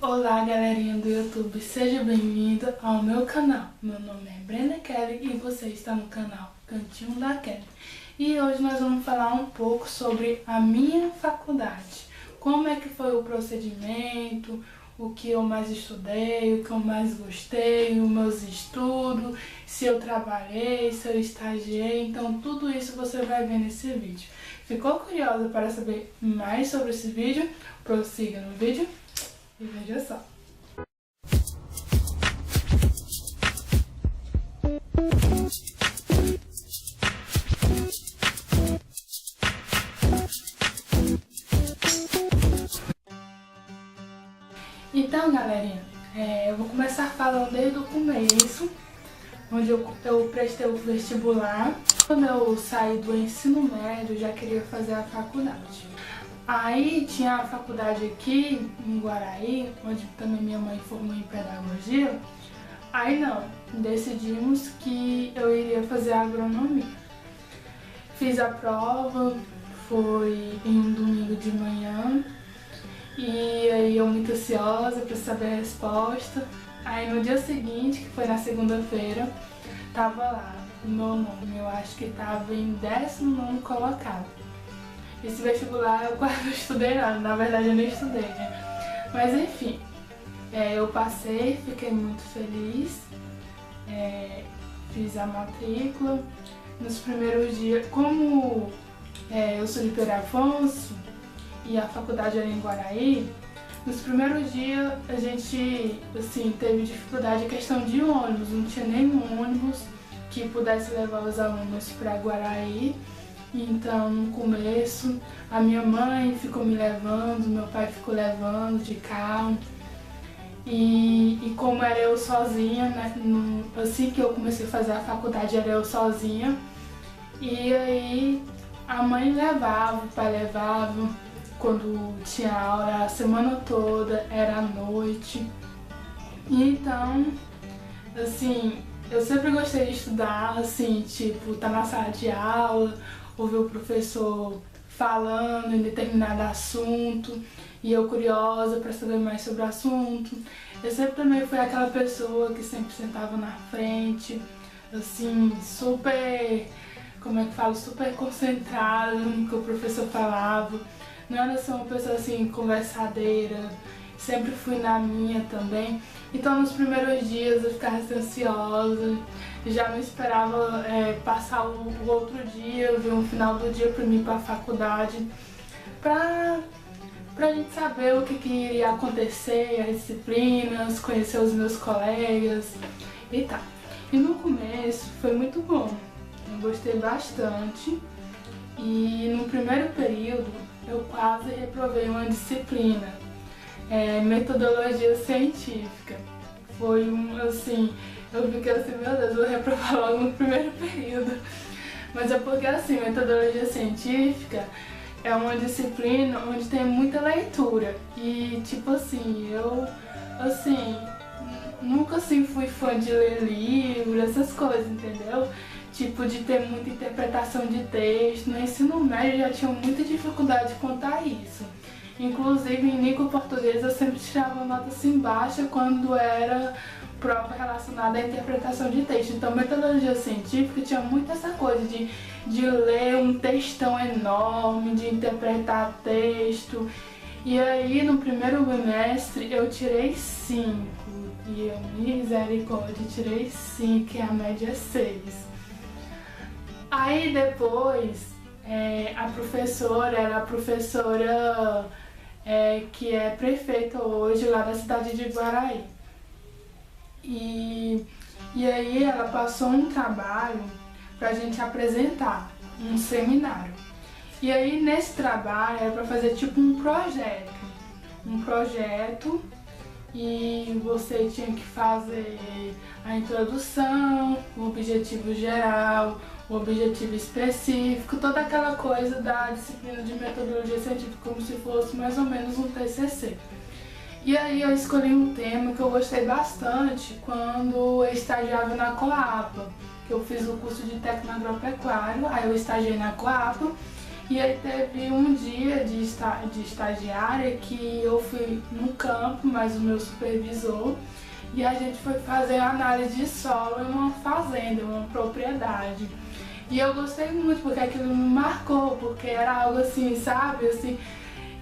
Olá, galerinha do YouTube, seja bem-vindo ao meu canal. Meu nome é Brenda Kelly e você está no canal Cantinho da Kelly. E hoje nós vamos falar um pouco sobre a minha faculdade. Como é que foi o procedimento, o que eu mais estudei, o que eu mais gostei, os meus estudos, se eu trabalhei, se eu estagiei. Então tudo isso você vai ver nesse vídeo. Ficou curiosa para saber mais sobre esse vídeo? Prossiga no vídeo. E veja só. Então, galerinha, eu vou começar falando desde o começo, onde eu prestei o vestibular. Quando eu saí do ensino médio, eu já queria fazer a faculdade. Aí tinha a faculdade aqui em Guaraí, onde também minha mãe formou em pedagogia. Aí não, decidimos que eu iria fazer agronomia. Fiz a prova, foi em um domingo de manhã, e aí eu muito ansiosa para saber a resposta. Aí no dia seguinte, que foi na segunda-feira, tava lá o meu nome, eu acho que tava em 19º colocado. Esse vestibular eu quase não estudei nada, na verdade eu nem estudei, né? Mas enfim, eu passei, fiquei muito feliz, fiz a matrícula. Nos primeiros dias, como eu sou de Pedro Afonso e a faculdade era em Guaraí, nos primeiros dias a gente assim, teve dificuldade em questão de ônibus, não tinha nenhum ônibus que pudesse levar os alunos para Guaraí. Então, no começo, a minha mãe ficou me levando, meu pai ficou levando de carro. E como era eu sozinha, né, assim que eu comecei a fazer a faculdade, era eu sozinha. E aí, a mãe levava, o pai levava, quando tinha aula, a semana toda, era à noite. E então, assim, eu sempre gostei de estudar, assim, tipo, tá na sala de aula, ouvir o professor falando em determinado assunto e eu curiosa para saber mais sobre o assunto. Eu sempre também fui aquela pessoa que sempre sentava na frente, assim, super, como é que falo, super concentrada no que o professor falava. Não era só uma pessoa assim, conversadeira, sempre fui na minha também. Então nos primeiros dias eu ficava ansiosa, já não esperava passar o outro dia, ver um final do dia para mim ir para a faculdade, pra gente saber o que iria acontecer, as disciplinas, conhecer os meus colegas e tal. E no começo foi muito bom, eu gostei bastante e no primeiro período eu quase reprovei uma disciplina. Metodologia científica. Foi assim, eu fiquei assim, meu Deus, eu vou reprovar logo no primeiro período. Mas é porque assim, metodologia científica é uma disciplina onde tem muita leitura. E tipo assim, eu assim, nunca assim fui fã de ler livro, essas coisas, entendeu? Tipo, de ter muita interpretação de texto. No ensino médio eu já tinha muita dificuldade quanto a isso. Inclusive, em língua portuguesa, eu sempre tirava nota assim baixa quando era prova relacionada à interpretação de texto. Então, metodologia científica tinha muito essa coisa de ler um textão enorme, de interpretar texto. E aí, no primeiro bimestre, eu tirei 5. E eu, misericórdia, tirei 5, e a média é 6. Aí, depois, a professora era a professora que é prefeita hoje lá da cidade de Guaraí. E aí ela passou um trabalho pra gente apresentar, um seminário. E aí nesse trabalho era pra fazer tipo um projeto e você tinha que fazer a introdução, o objetivo geral, o objetivo específico, toda aquela coisa da disciplina de metodologia científica, como se fosse mais ou menos um TCC. E aí eu escolhi um tema que eu gostei bastante quando eu estagiava na Coapa, que eu fiz o curso de técnico agropecuário, aí eu estagiei na Coapa E aí teve um dia de estagiária que eu fui no campo, mas o meu supervisor, e a gente foi fazer análise de solo em uma fazenda, em uma propriedade. E eu gostei muito porque aquilo me marcou, porque era algo assim, sabe, assim.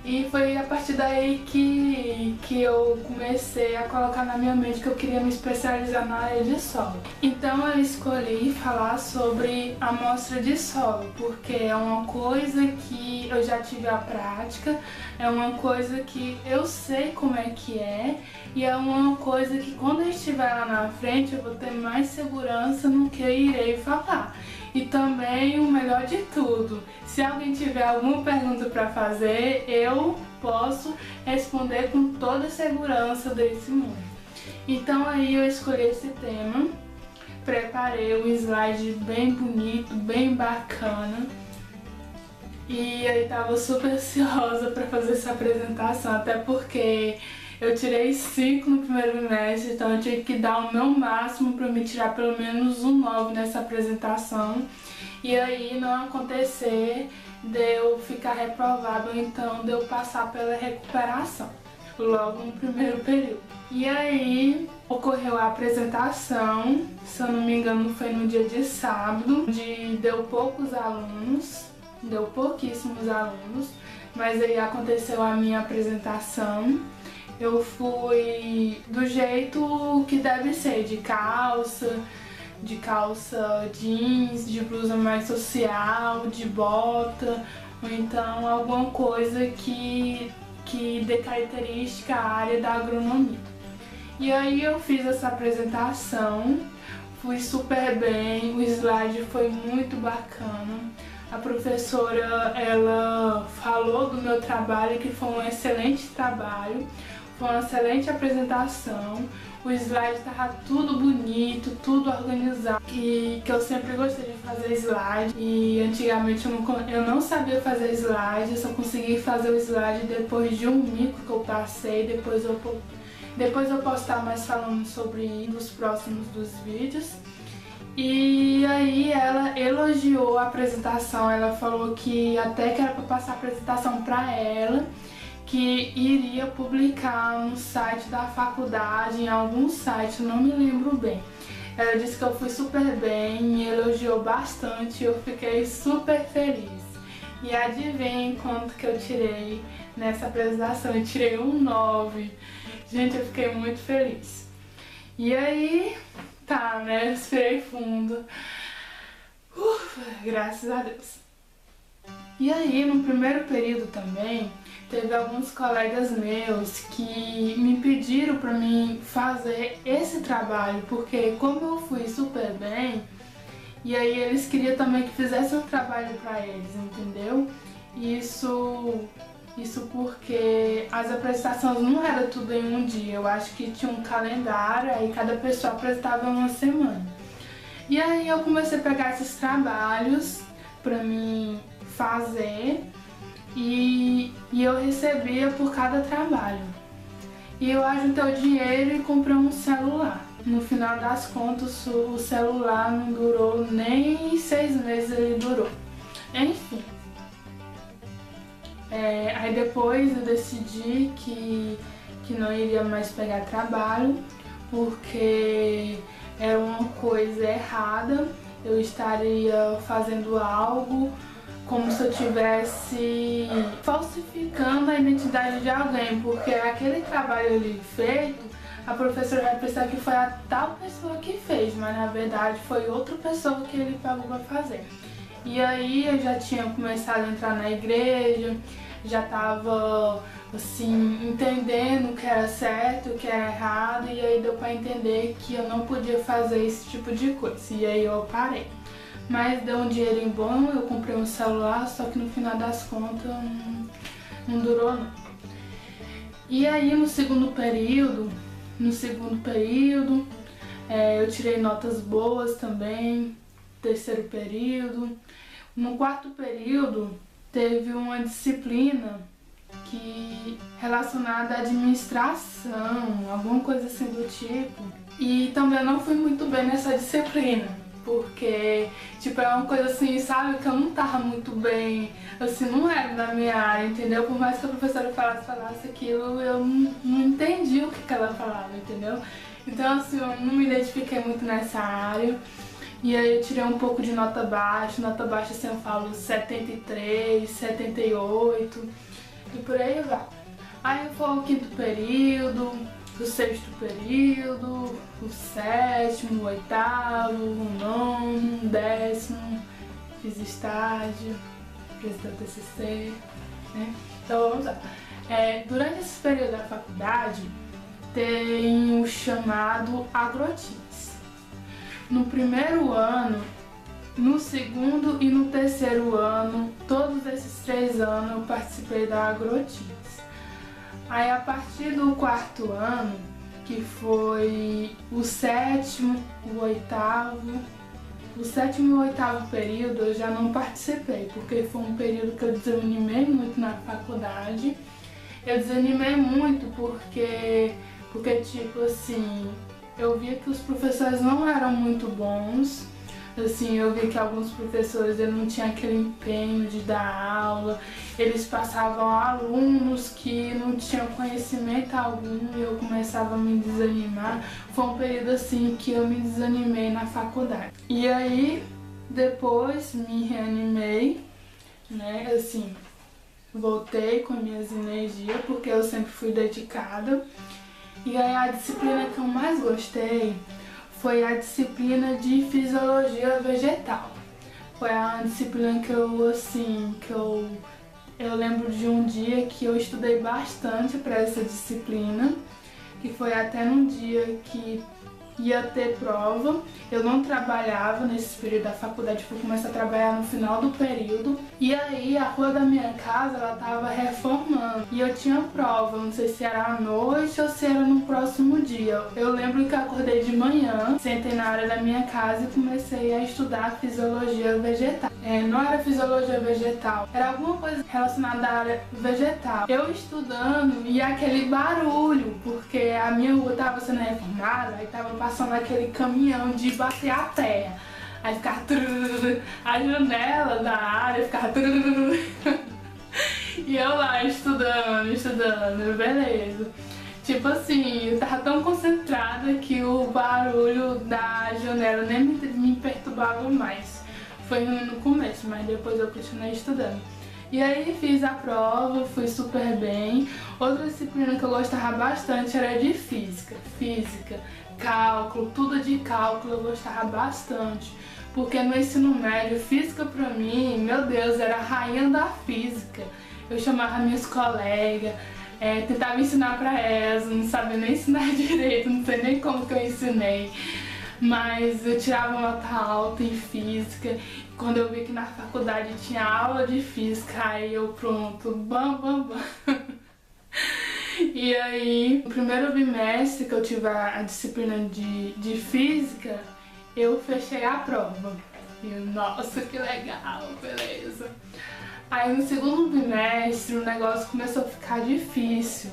E foi a partir daí que eu comecei a colocar na minha mente que eu queria me especializar na área de solo. Então eu escolhi falar sobre amostra de solo, porque é uma coisa que eu já tive a prática, é uma coisa que eu sei como é que é, e é uma coisa que quando eu estiver lá na frente eu vou ter mais segurança no que eu irei falar. E também o melhor de tudo, se alguém tiver alguma pergunta para fazer, eu posso responder com toda a segurança desse mundo. Então aí eu escolhi esse tema, preparei um slide bem bonito, bem bacana. E aí tava super ansiosa para fazer essa apresentação, até porque eu tirei 5 no primeiro bimestre, então eu tive que dar o meu máximo para me tirar pelo menos um 9 nessa apresentação. E aí não acontecer de eu ficar reprovada, ou então de eu passar pela recuperação, logo no primeiro período. E aí ocorreu a apresentação, se eu não me engano foi no dia de sábado, onde deu pouquíssimos alunos, mas aí aconteceu a minha apresentação. Eu fui do jeito que deve ser, de calça jeans, de blusa mais social, de bota, ou então alguma coisa que dê característica à área da agronomia. E aí eu fiz essa apresentação, fui super bem, o slide foi muito bacana. A professora, ela falou do meu trabalho, que foi um excelente trabalho, foi uma excelente apresentação. O slide estava tudo bonito, tudo organizado, que eu sempre gostei de fazer slide. E antigamente eu não sabia fazer slide, eu só consegui fazer o slide depois de um mico que eu passei. Depois eu posso estar mais falando sobre nos próximos dos vídeos. E aí ela elogiou a apresentação, ela falou que até que era para passar a apresentação para ela, que iria publicar no site da faculdade, em algum site, não me lembro bem. Ela disse que eu fui super bem, me elogiou bastante, eu fiquei super feliz. E adivinhem quanto que eu tirei nessa apresentação? Eu tirei um 9. Gente, eu fiquei muito feliz. E aí, tá, né? Respirei fundo. Graças a Deus. E aí, no primeiro período também, teve alguns colegas meus que me pediram para mim fazer esse trabalho, porque como eu fui super bem, e aí eles queriam também que fizesse um trabalho para eles, entendeu? Isso porque as apresentações não eram tudo em um dia, eu acho que tinha um calendário, aí cada pessoa apresentava uma semana. E aí eu comecei a pegar esses trabalhos para mim fazer e eu recebia por cada trabalho. E eu ajuntei o dinheiro e comprei um celular. No final das contas, o celular não durou nem 6 meses, ele durou. Enfim. Aí depois eu decidi que não iria mais pegar trabalho, porque era uma coisa errada, eu estaria fazendo algo como se eu estivesse falsificando a identidade de alguém, porque aquele trabalho ali feito, a professora vai pensar que foi a tal pessoa que fez, mas na verdade foi outra pessoa que ele pagou para fazer. E aí eu já tinha começado a entrar na igreja, já estava assim, entendendo o que era certo, o que era errado, e aí deu para entender que eu não podia fazer esse tipo de coisa, e aí eu parei. Mas deu um dinheirinho bom, eu comprei um celular, só que no final das contas não durou não. E aí no segundo período, eu tirei notas boas também, terceiro período. No quarto período teve uma disciplina relacionada à administração, alguma coisa assim do tipo. E também eu não fui muito bem nessa disciplina, porque, tipo, é uma coisa assim, sabe, que eu não tava muito bem, assim, não era da minha área, entendeu? Por mais que a professora falasse aquilo, eu não entendi o que ela falava, entendeu? Então, assim, eu não me identifiquei muito nessa área. E aí eu tirei um pouco de nota baixa assim eu falo 73, 78 e por aí vai. Aí foi o quinto período, o sexto período, o sétimo, o oitavo, o nono, o décimo, fiz estágio, fiz o TCC, né? Então vamos lá. Durante esse período da faculdade tem o chamado Agrotins. No primeiro ano, no segundo e no terceiro ano, todos esses 3 anos eu participei da Agrotins. Aí a partir do quarto ano, que foi o sétimo e o oitavo período, eu já não participei, porque foi um período que eu desanimei muito na faculdade. Eu desanimei muito porque tipo assim, eu via que os professores não eram muito bons. Assim, eu vi que alguns professores não tinham aquele empenho de dar aula, eles passavam alunos que não tinham conhecimento algum e eu começava a me desanimar. Foi um período assim que eu me desanimei na faculdade. E aí, depois me reanimei, né, assim, voltei com minhas energias porque eu sempre fui dedicada. E aí a disciplina que eu mais gostei foi a disciplina de Fisiologia Vegetal. Foi a disciplina que eu lembro de um dia que eu estudei bastante para essa disciplina, que foi até num dia que ia ter prova. Eu não trabalhava nesse período da faculdade, fui começar a trabalhar no final do período. E aí a rua da minha casa, ela tava reformando e eu tinha prova, não sei se era à noite ou se era no próximo dia. Eu lembro que eu acordei de manhã, sentei na área da minha casa e comecei a estudar Fisiologia Vegetal. Não era Fisiologia Vegetal, era alguma coisa relacionada à área vegetal. Eu estudando e aquele barulho, porque a minha rua tava sendo reformada, aí tava passando aquele caminhão de bater a terra. Aí ficava trrr, a janela da área ficava trrr, e eu lá estudando, beleza. Tipo assim, eu tava tão concentrada que o barulho da janela nem me perturbava mais. Foi no começo, mas depois eu continuei estudando. E aí fiz a prova, fui super bem. Outra disciplina que eu gostava bastante era de física. Física, cálculo, tudo de cálculo eu gostava bastante. Porque no ensino médio, física pra mim, meu Deus, era a rainha da física. Eu chamava minhas colegas, tentava ensinar pra elas, não sabia nem ensinar direito, não sei nem como que eu ensinei. Mas eu tirava nota alta em física. Quando eu vi que na faculdade tinha aula de física, aí eu pronto, bam. E aí, no primeiro bimestre que eu tive a disciplina de física, eu fechei a prova. E eu, nossa, que legal, beleza. Aí no segundo bimestre o negócio começou a ficar difícil,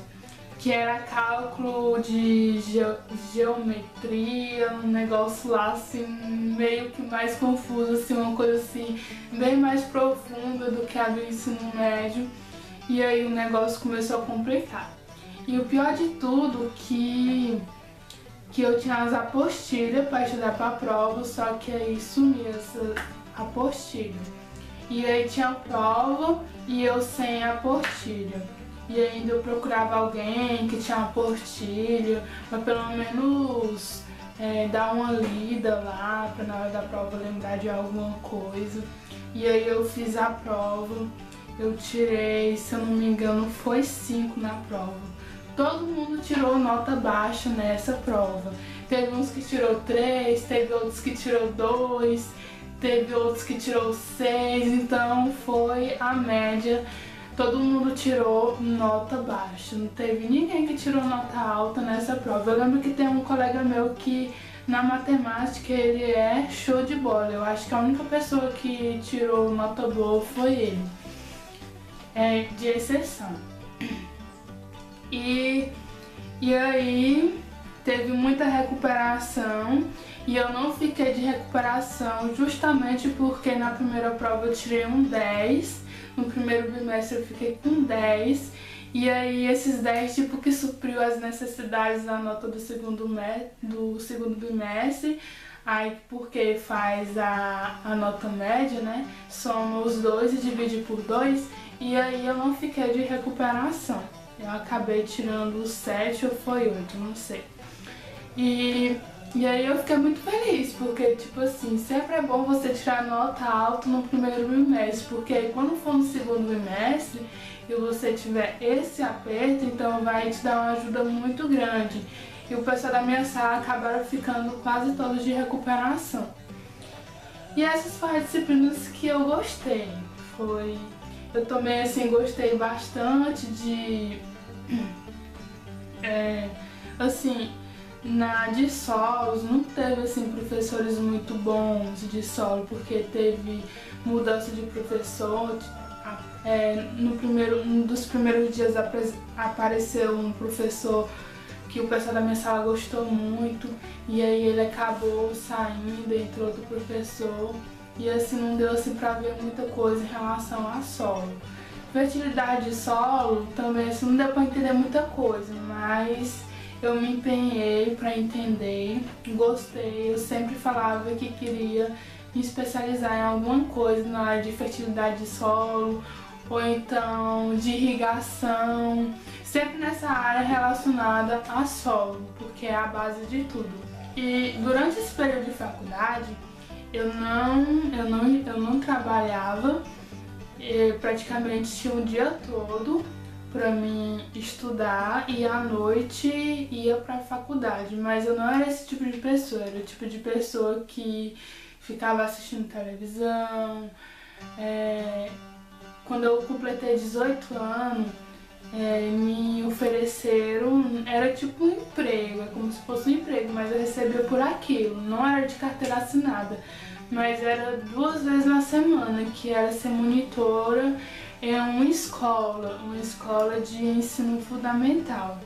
que era cálculo de geometria, um negócio lá assim, meio que mais confuso, assim, uma coisa assim, bem mais profunda do que a do ensino médio. E aí o negócio começou a complicar. E o pior de tudo que eu tinha as apostilhas para estudar para a prova, só que aí sumia essa apostilha. E aí tinha a prova e eu sem a apostilha. E ainda eu procurava alguém que tinha uma apostilha, para pelo menos dar uma lida lá, para na hora da prova lembrar de alguma coisa. E aí eu fiz a prova, eu tirei, se eu não me engano, foi 5 na prova. Todo mundo tirou nota baixa nessa prova. Teve uns que tirou 3, teve outros que tirou 2, teve outros que tirou 6, então foi a média. Todo mundo tirou nota baixa, não teve ninguém que tirou nota alta nessa prova. Eu lembro que tem um colega meu que na matemática ele é show de bola. Eu acho que a única pessoa que tirou nota boa foi ele. De exceção. E aí teve muita recuperação E eu não fiquei de recuperação justamente porque na primeira prova eu tirei um 10, no primeiro bimestre eu fiquei com 10, e aí esses 10 tipo que supriu as necessidades da nota do segundo bimestre, aí porque faz a nota média, né, soma os dois e divide por 2, e aí eu não fiquei de recuperação. Eu acabei tirando 7 ou foi 8, não sei. E aí eu fiquei muito feliz, porque, tipo assim, sempre é bom você tirar nota alta no primeiro bimestre, porque aí quando for no segundo bimestre e você tiver esse aperto, então vai te dar uma ajuda muito grande. E o pessoal da minha sala acabaram ficando quase todos de recuperação. E essas foram as disciplinas que eu gostei. Eu também, assim, gostei bastante de... de solos, não teve assim professores muito bons de solo, porque teve mudança de professor. Um dos primeiros dias apareceu um professor que o pessoal da minha sala gostou muito, e aí ele acabou saindo, entrou outro professor, e assim não deu assim pra ver muita coisa em relação a solo. Fertilidade de solo também assim, não deu pra entender muita coisa, mas eu me empenhei para entender, gostei. Eu sempre falava que queria me especializar em alguma coisa na área de fertilidade de solo ou então de irrigação, sempre nessa área relacionada a solo, porque é a base de tudo. E durante esse período de faculdade, eu não trabalhava, praticamente tinha o dia todo para mim estudar e à noite ia para a faculdade, mas eu não era esse tipo de pessoa, era o tipo de pessoa que ficava assistindo televisão. Quando eu completei 18 anos, me ofereceram, era tipo um emprego, é como se fosse um emprego, mas eu recebia por aquilo, não era de carteira assinada, mas era 2 vezes na semana, que era ser monitora em uma escola de ensino fundamental.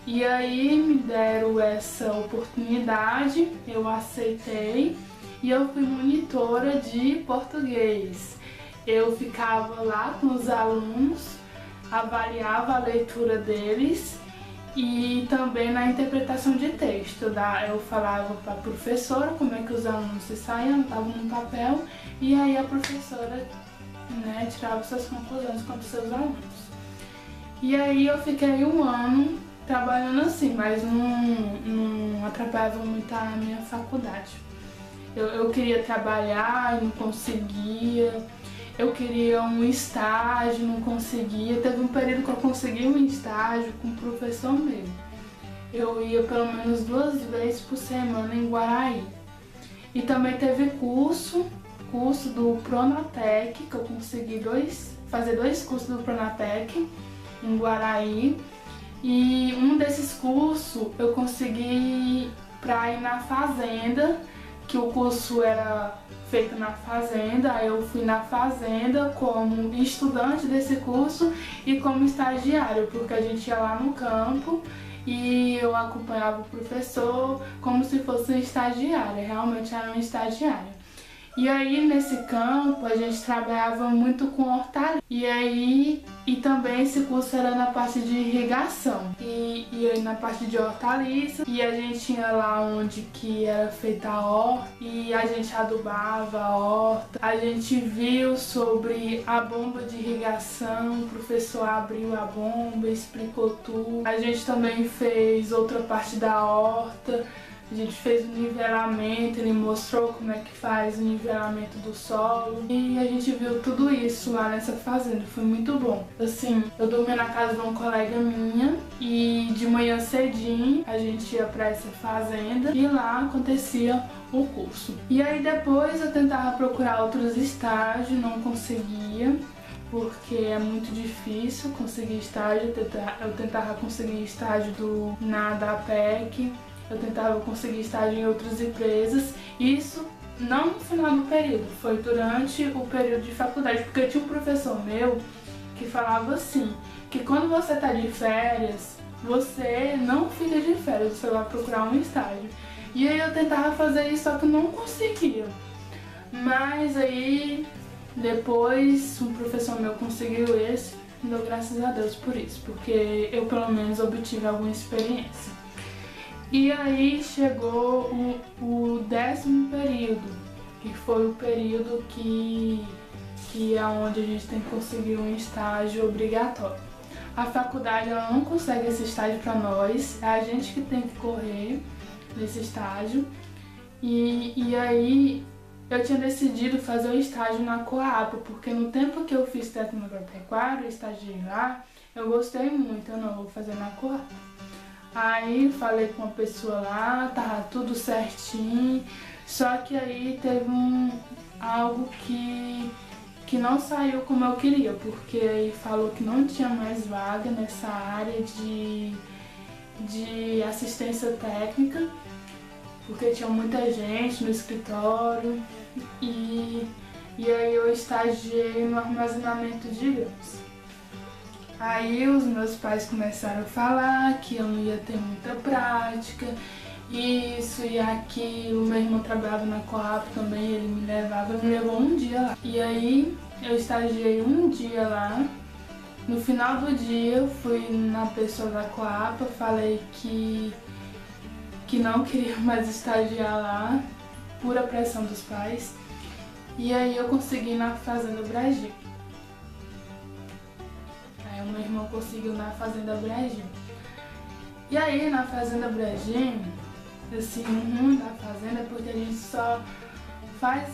E aí me deram essa oportunidade, eu aceitei e eu fui monitora de português. Eu ficava lá com os alunos, avaliava a leitura deles e também na interpretação de texto. Eu falava para a professora como é que os alunos se saíam, estavam no papel, e aí a professora, né, tirava suas conclusões com os seus alunos. E aí eu fiquei 1 ano trabalhando assim, mas não atrapalhava muito a minha faculdade. Eu queria trabalhar e não conseguia. Eu queria um estágio, não conseguia. Teve um período que eu consegui um estágio com um professor meu. Eu ia pelo menos 2 vezes por semana em Guaraí. E também teve curso do Pronatec, que eu consegui fazer 2 cursos do Pronatec em Guaraí. E um desses cursos eu consegui para ir na fazenda, que o curso era feito na fazenda. Eu fui na fazenda como estudante desse curso e como estagiário, porque a gente ia lá no campo e eu acompanhava o professor como se fosse uma estagiária, realmente era uma estagiária. E aí nesse campo a gente trabalhava muito com hortaliça. E também esse curso era na parte de irrigação. E aí na parte de hortaliça. E a gente ia lá onde que era feita a horta e a gente adubava a horta. A gente viu sobre a bomba de irrigação, o professor abriu a bomba, explicou tudo. A gente também fez outra parte da horta. A gente fez o nivelamento, ele mostrou como é que faz o nivelamento do solo. E a gente viu tudo isso lá nessa fazenda, foi muito bom. Assim, eu dormia na casa de uma colega minha e de manhã cedinho a gente ia pra essa fazenda e lá acontecia o curso. E aí depois eu tentava procurar outros estágios, não conseguia, porque é muito difícil conseguir estágio. Eu tentava conseguir estágio da APEC. Eu tentava conseguir estágio em outras empresas, isso não no final do período, foi durante o período de faculdade, porque tinha um professor meu que falava assim, que quando você está de férias, você não fica de férias, você vai procurar um estágio. E aí eu tentava fazer isso, só que não conseguia. Mas aí depois um professor meu conseguiu esse, e dou graças a Deus por isso, porque eu pelo menos obtive alguma experiência. E aí chegou o 10º período, que foi o período que é onde a gente tem que conseguir um estágio obrigatório. A faculdade ela não consegue esse estágio para nós, é a gente que tem que correr nesse estágio. E aí eu tinha decidido fazer o estágio na Coapa, porque no tempo que eu fiz técnico agropecuário, estagiei lá, eu gostei muito, eu não vou fazer na Coapa. Aí falei com uma pessoa lá, tava tudo certinho, só que aí teve algo que não saiu como eu queria, porque aí falou que não tinha mais vaga nessa área de assistência técnica, porque tinha muita gente no escritório e aí eu estagiei no armazenamento de grãos. Aí os meus pais começaram a falar que eu não ia ter muita prática, isso e aquilo. Meu irmão trabalhava na Coapa também, ele me levou um dia lá. E aí eu estagiei um dia lá. No final do dia eu fui na pessoa da Coapa, falei que não queria mais estagiar lá, pura pressão dos pais. E aí eu consegui ir na Fazenda Brasil. Aí o meu irmão conseguiu na Fazenda Brasil. E aí na Fazenda Brasil, assim, o ruim da fazenda é porque a gente só faz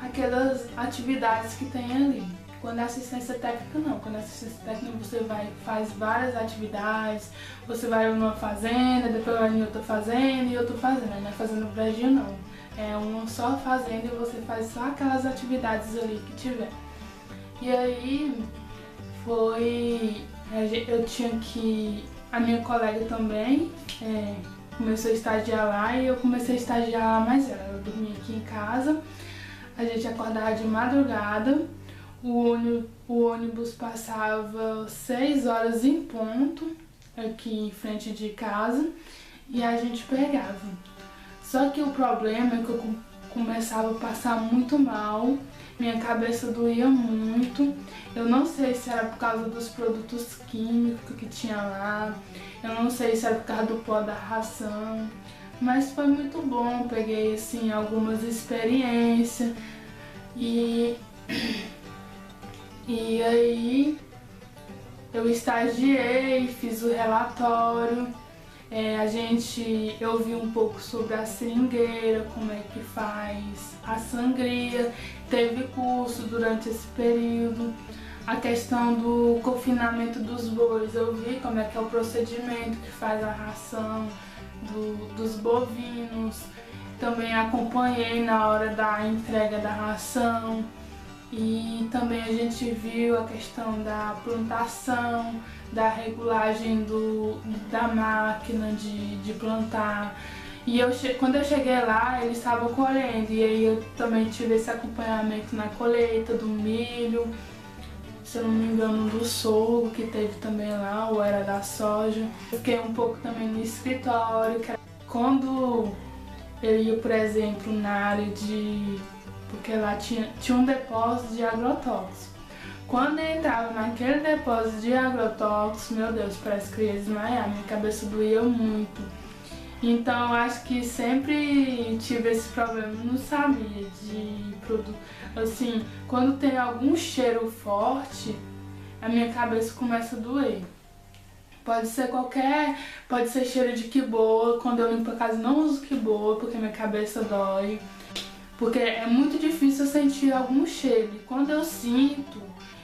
aquelas atividades que tem ali. Quando é assistência técnica não, quando é assistência técnica você faz várias atividades, você vai numa fazenda, depois vai em outra fazenda e outra fazenda. Na Fazenda Brasil não, é uma só fazenda e você faz só aquelas atividades ali que tiver. E aí eu tinha que, a minha colega também começou a estagiar lá e eu comecei a estagiar lá mais ela. Eu dormia aqui em casa, a gente acordava de madrugada, o ônibus passava 6 horas em ponto aqui em frente de casa e a gente pegava. Só que o problema é que eu começava a passar muito mal, minha cabeça doía muito. Eu não sei se era por causa dos produtos químicos que tinha lá, eu não sei se era por causa do pó da ração, mas foi muito bom, peguei assim algumas experiências e aí eu estagiei, fiz o relatório, eu vi um pouco sobre a seringueira, como é que faz a sangria, teve curso durante esse período. A questão do confinamento dos bois, eu vi como é que é o procedimento que faz a ração dos bovinos. Também acompanhei na hora da entrega da ração. E também a gente viu a questão da plantação, da regulagem da máquina de plantar. E quando eu cheguei lá, eles estavam colhendo, e aí eu também tive esse acompanhamento na colheita do milho, se eu não me engano do sorgo que teve também lá, ou era da soja. Eu fiquei um pouco também no escritório, quando eu ia, por exemplo, na área porque lá tinha um depósito de agrotóxico. Quando eu entrava naquele depósito de agrotóxico, meu Deus, parece que eu ia desmaiar, minha cabeça doía muito. Então acho que sempre tive esse problema, não sabia de produto. Assim, quando tem algum cheiro forte, a minha cabeça começa a doer. Pode ser cheiro de quiboa, quando eu limpo a casa não uso quiboa porque minha cabeça dói. Porque é muito difícil eu sentir algum cheiro. E quando eu sinto,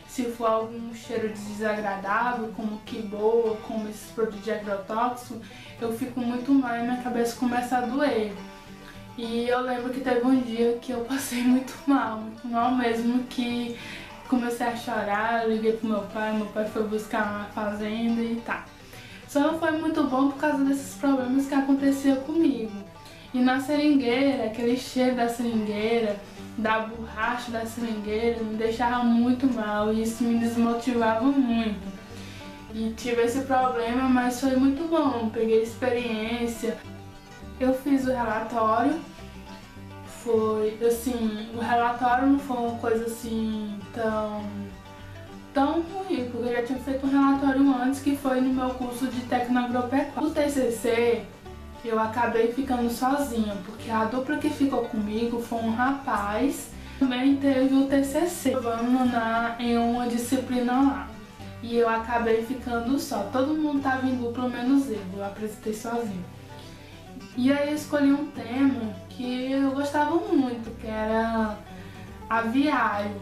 se for algum cheiro desagradável, como quiboa, como esses produtos de agrotóxico, eu fico muito mal e minha cabeça começa a doer. E eu lembro que teve um dia que eu passei muito mal mesmo, que comecei a chorar, liguei pro meu pai foi buscar uma fazenda e tá. Só não foi muito bom por causa desses problemas que aconteciam comigo. E na seringueira, aquele cheiro da seringueira, da borracha da seringueira, me deixava muito mal e isso me desmotivava muito. E tive esse problema, mas foi muito bom, peguei experiência. eu fiz o relatório. Foi assim, o relatório não foi uma coisa assim tão ruim, porque eu já tinha feito um relatório antes, que foi no meu curso de Tecnoagropecuária. O TCC eu acabei ficando sozinha, porque a dupla que ficou comigo foi um rapaz, também teve o TCC, em uma disciplina lá. E eu acabei ficando só, todo mundo tava em dupla menos eu apresentei sozinho. E aí eu escolhi um tema que eu gostava muito, que era aviário.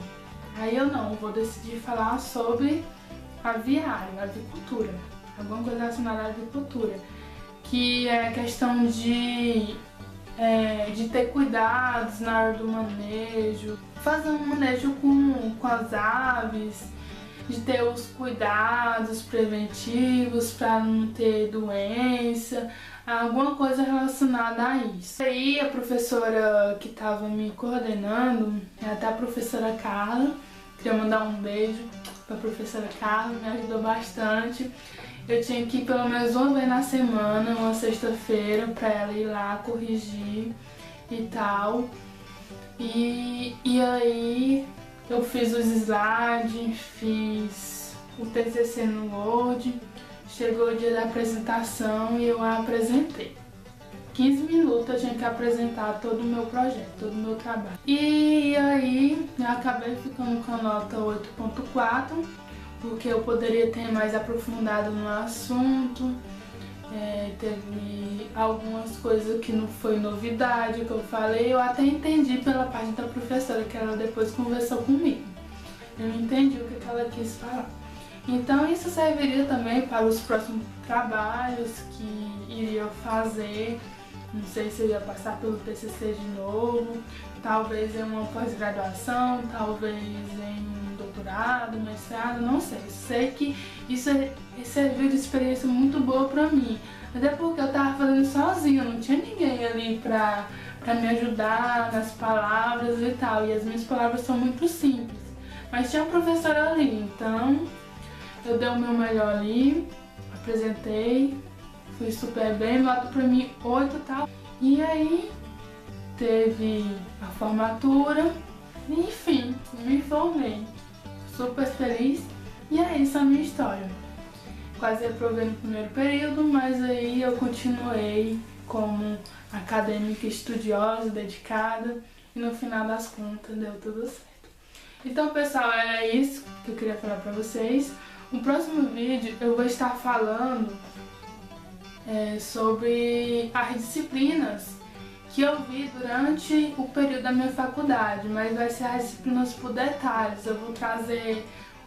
Aí eu vou decidir falar sobre aviário, avicultura, alguma coisa relacionada à avicultura, que é a questão de ter cuidados na hora do manejo, fazer um manejo com as aves, de ter os cuidados preventivos para não ter doença, alguma coisa relacionada a isso. Aí a professora que estava me coordenando, até a professora Carla, queria mandar um beijo para a professora Carla, me ajudou bastante. Eu tinha que ir pelo menos uma vez na semana, uma sexta-feira, para ela ir lá corrigir e tal. E aí eu fiz os slides, fiz o TCC no Word, chegou o dia da apresentação e eu a apresentei. 15 minutos eu tinha que apresentar todo o meu projeto, todo o meu trabalho. E aí eu acabei ficando com a nota 8.4, porque eu poderia ter mais aprofundado no assunto. Teve algumas coisas que não foi novidade, que eu falei, eu até entendi pela parte da professora, que ela depois conversou comigo. Eu entendi o que ela quis falar. Então isso serviria também para os próximos trabalhos que iria fazer. Não sei se eu ia passar pelo TCC de novo, talvez em uma pós-graduação, talvez em um doutorado, mestrado, não sei. Sei que isso serviu de experiência muito boa para mim, até porque eu estava fazendo sozinha, não tinha ninguém ali para me ajudar nas palavras e tal, e as minhas palavras são muito simples, mas tinha uma professora ali, então eu dei o meu melhor ali, apresentei, fui super bem, nota pra mim 8 e tal. E aí teve a formatura, enfim, me formei. Super feliz. E é isso a minha história. Quase reprovei no primeiro período, mas aí eu continuei como acadêmica estudiosa, dedicada, e no final das contas deu tudo certo. Então, pessoal, era isso que eu queria falar pra vocês. No próximo vídeo eu vou estar falando sobre as disciplinas que eu vi durante o período da minha faculdade, mas vai ser as disciplinas por detalhes. Eu vou trazer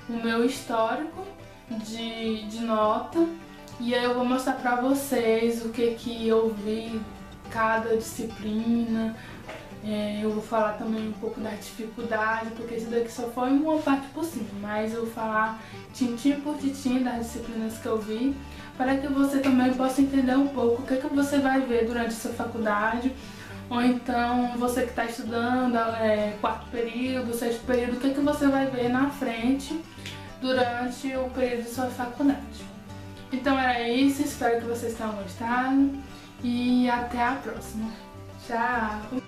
o meu histórico de nota e aí eu vou mostrar pra vocês o que eu vi cada disciplina. Eu vou falar também um pouco da dificuldade, porque isso daqui só foi uma parte por cima, mas eu vou falar tintim por tintim das disciplinas que eu vi, para que você também possa entender um pouco o que você vai ver durante a sua faculdade, ou então você que está estudando quarto período, sexto período, o que você vai ver na frente durante o período de sua faculdade. Então era isso, espero que vocês tenham gostado e até a próxima. Tchau!